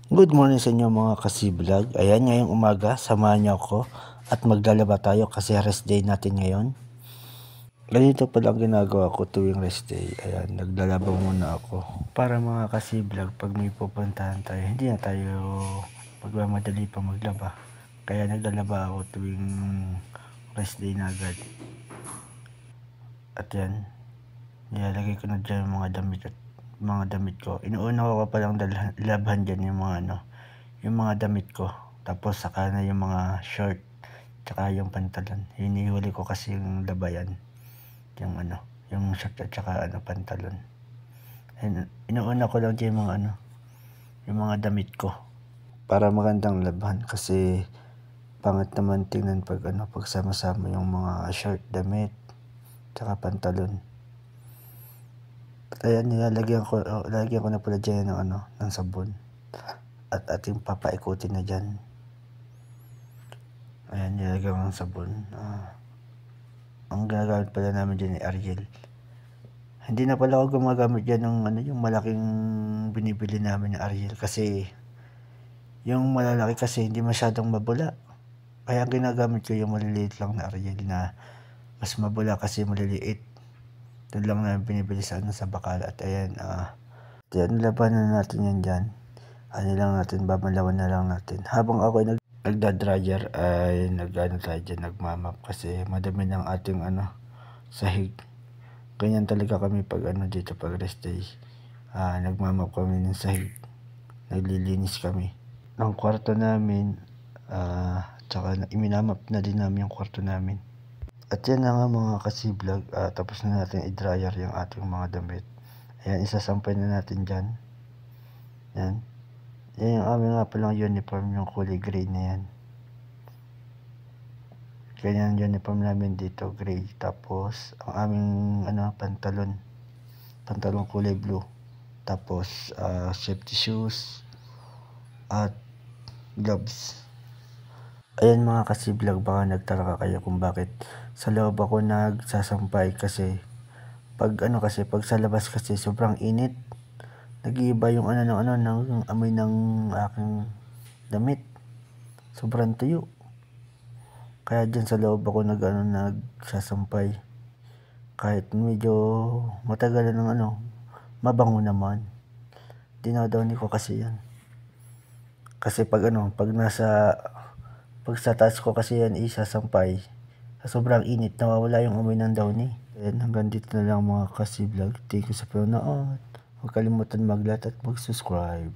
Good morning sa inyo mga ka-vlog. Ayan, ngayong umaga, samahan niyo ako at maglalaba tayo kasi rest day natin ngayon. Ganito pala ang ginagawa ko tuwing rest day. Ayan, naglalaba muna ako. Para mga ka-vlog, pag may pupuntahan tayo, hindi na tayo magmamadali pa maglaba. Kaya naglalaba ako tuwing rest day na agad. At yan, nilalagay ko na dyan yung mga damit ko. Inuuna ko palang labhan dyan yung mga damit ko. Tapos saka na yung mga short tsaka yung pantalon. Hinihuli ko kasi yung labayan. Yung short at tsaka pantalon. And inuuna ko lang dyan yung mga damit ko. Para magandang labhan kasi pangit naman tingnan pag sama-sama yung mga short, damit tsaka pantalon. Kaya lalagyan ko na pala dyan ng sabon. At ating papaikutin na dyan. Ayan, nilagyan ko ng sabon. Ang ginagamit pala namin dyan ay Ariel. Hindi na pala ako gumagamit dyan ng yung malaking binibili namin ng Ariel. Kasi yung malalaki kasi hindi masyadong mabula. Kaya ang ginagamit ko yung maliliit lang na Ariel na mas mabula kasi maliliit. Doon lang namin binibili sa bakal. At ayan, nilabanan na natin yan dyan. Babalawan na lang natin. Habang ako ay nagda-dryer ay tayo dyan, nagmamap kasi madami ng ating sahig. Ganyan talaga kami pag dito pag rest day. Nagmamap kami ng sahig. Naglilinis kami ng kwarto namin. Tsaka iminamap na din namin yung kwarto namin. At yan na nga mga ka-vlog, tapos na natin i-dryer yung ating mga damit. Ayan, isasampay na natin dyan. Yan. Yan yung aming nga palang uniform, yung kulay gray na yan. Ganyan yung uniform namin dito, gray. Tapos, ang aming pantalon kulay blue. Tapos, safety shoes at gloves. Ayan mga ka-vlog, baka nagtaka kayo kung bakit sa loob ako nagsasampay kasi pag sa labas kasi sobrang init. Nag-iiba yung ng amoy ng aking damit. Sobrang tuyo. Kaya dyan sa loob ako nagsasampay. Kahit medyo matagal ng mabango naman. Dinadawni ko kasi yan. Kasi pag sa taas ko kasi yan isasampay, sa sobrang init nawawala yung amoy ng downy. Ayan, hanggang dito na lang mga ka-vlog. Thank you sa panonood. Huwag kalimutan mag-like at mag-subscribe.